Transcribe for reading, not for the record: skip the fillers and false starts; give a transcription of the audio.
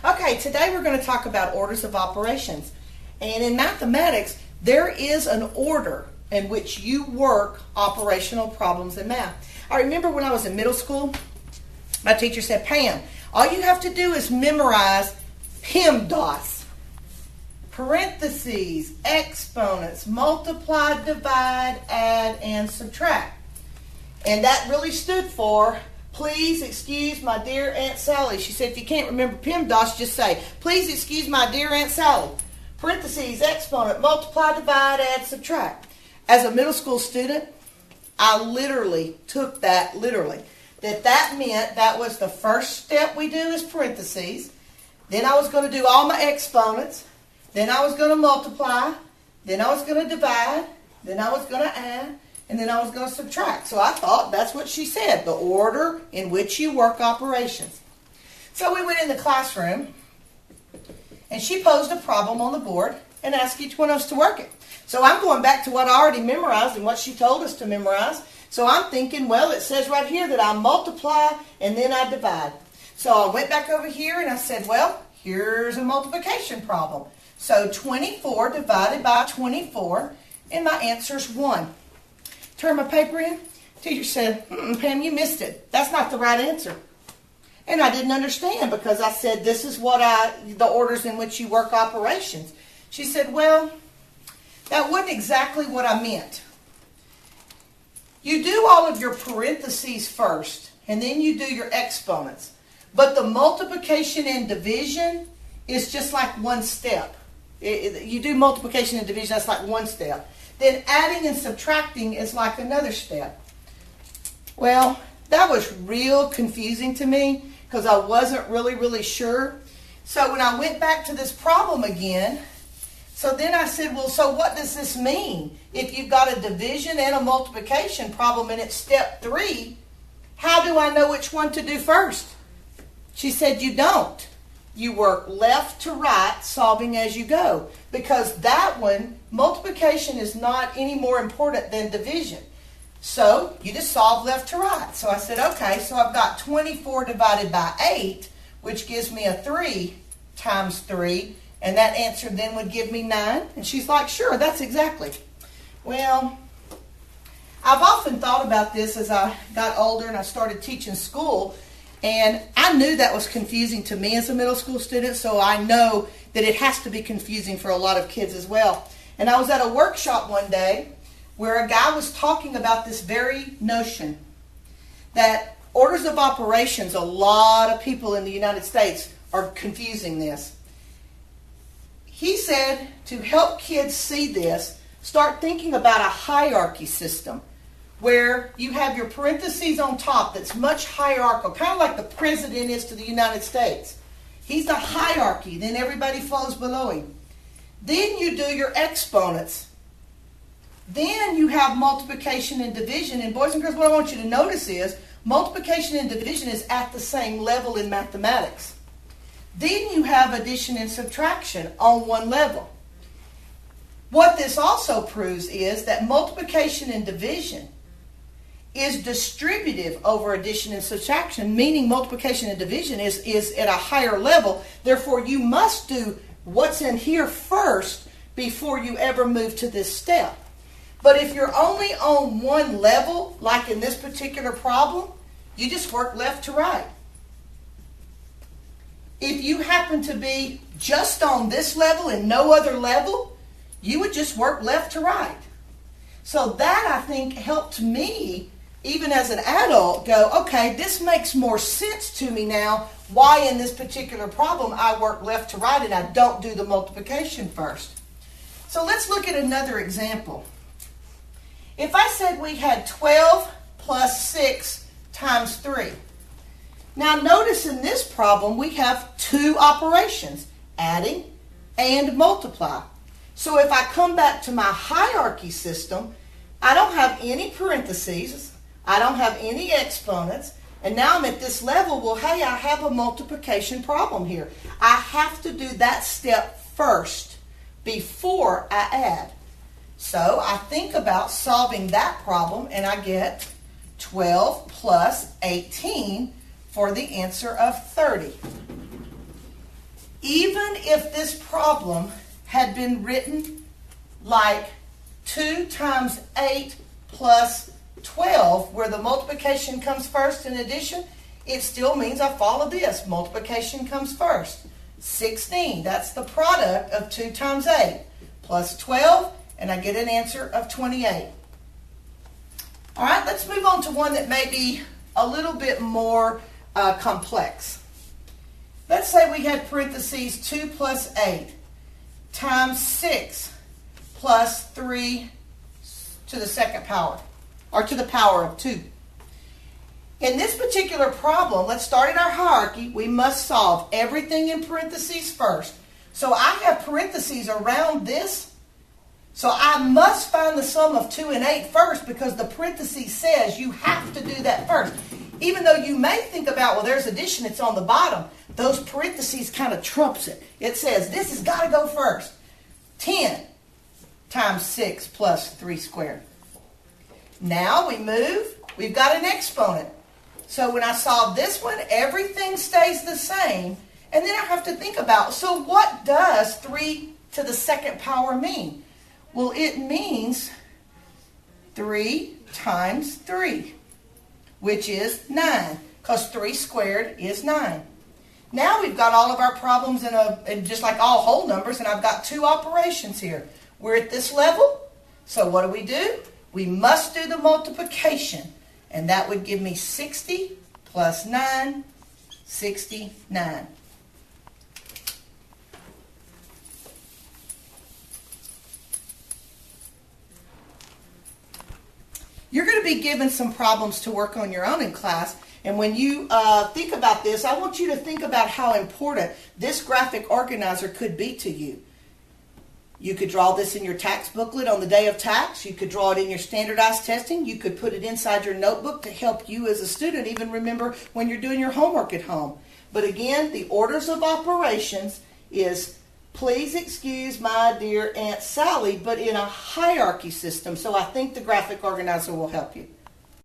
Okay, today we're going to talk about orders of operations. And in mathematics, there is an order in which you work operational problems in math. I remember when I was in middle school, my teacher said, Pam, all you have to do is memorize PEMDAS. Parentheses, exponents, multiply, divide, add, and subtract. And that really stood for, please excuse my dear Aunt Sally. She said, if you can't remember PEMDAS, just say, please excuse my dear Aunt Sally. Parentheses, exponent, multiply, divide, add, subtract. As a middle school student, I literally took that literally. That meant that was the first step we do is parentheses. Then I was going to do all my exponents. Then I was going to multiply. Then I was going to divide. Then I was going to add. And then I was going to subtract. So I thought that's what she said, the order in which you work operations. So we went in the classroom, and she posed a problem on the board and asked each one of us to work it. So I'm going back to what I already memorized and what she told us to memorize. So I'm thinking, well, it says right here that I multiply and then I divide. So I went back over here and I said, well, here's a multiplication problem. So 24 divided by 24, and my answer is 1. Turn my paper in. Teacher said, Pam, you missed it. That's not the right answer. And I didn't understand because I said, this is what the orders in which you work operations. She said, well, that wasn't exactly what I meant. You do all of your parentheses first, and then you do your exponents. But the multiplication and division is just like one step. You do multiplication and division, that's like one step. Then adding and subtracting is like another step. Well, that was real confusing to me because I wasn't really sure. So when I went back to this problem again, so then I said, well, so what does this mean? If you've got a division and a multiplication problem and it's step 3, how do I know which one to do first? She said, you don't. You work left to right, solving as you go. Because that one, multiplication is not any more important than division. So you just solve left to right. So I said, okay, so I've got 24 divided by 8, which gives me a 3 times 3. And that answer then would give me 9. And she's like, sure, that's exactly. Well, I've often thought about this as I got older and I started teaching school. And I knew that was confusing to me as a middle school student, so I know that it has to be confusing for a lot of kids as well. And I was at a workshop one day where a guy was talking about this very notion that orders of operations, a lot of people in the United States are confusing this. He said to help kids see this, start thinking about a hierarchy system where you have your parentheses on top that's much hierarchical, kind of like the president is to the United States. He's the hierarchy, then everybody flows below him. Then you do your exponents. Then you have multiplication and division. And boys and girls, what I want you to notice is multiplication and division is at the same level in mathematics. Then you have addition and subtraction on one level. What this also proves is that multiplication and division is distributive over addition and subtraction, meaning multiplication and division is at a higher level. Therefore, you must do what's in here first before you ever move to this step. But if you're only on one level, like in this particular problem, you just work left to right. If you happen to be just on this level and no other level, you would just work left to right. So that, I think, helped me, even as an adult, go, okay, this makes more sense to me now why in this particular problem I work left to right and I don't do the multiplication first. So let's look at another example. If I said we had 12 plus 6 times 3. Now notice in this problem we have 2 operations, adding and multiply. So if I come back to my hierarchy system, I don't have any parentheses, I don't have any exponents, and now I'm at this level. Well, hey, I have a multiplication problem here. I have to do that step first before I add. So I think about solving that problem, and I get 12 plus 18 for the answer of 30. Even if this problem had been written like 2 times 8 plus 12, where the multiplication comes first in addition, it still means I follow this. Multiplication comes first. 16, that's the product of 2 times 8 plus 12, and I get an answer of 28. All right, let's move on to one that may be a little bit more complex. Let's say we had parentheses 2 plus 8 times 6 plus 3 to the second power, or to the power of 2. In this particular problem, let's start in our hierarchy. We must solve everything in parentheses first. So I have parentheses around this. So I must find the sum of 2 and 8 first, because the parentheses says you have to do that first. Even though you may think about, well, there's addition, it's on the bottom. Those parentheses kind of trumps it. It says this has got to go first. 10 times 6 plus 3 squared. Now we move. We've got an exponent. So when I solve this one, everything stays the same. And then I have to think about, so what does 3 to the second power mean? Well, it means 3 times 3, which is 9, because 3 squared is 9. Now we've got all of our problems in just like all whole numbers, and I've got 2 operations here. We're at this level, so what do? We must do the multiplication. And that would give me 60 plus 9, 69. You're going to be given some problems to work on your own in class. And when you think about this, I want you to think about how important this graphic organizer could be to you. You could draw this in your tax booklet on the day of tax. You could draw it in your standardized testing. You could put it inside your notebook to help you as a student even remember when you're doing your homework at home. But again, the orders of operations is, please excuse my dear Aunt Sally, but in a hierarchy system. So I think the graphic organizer will help you.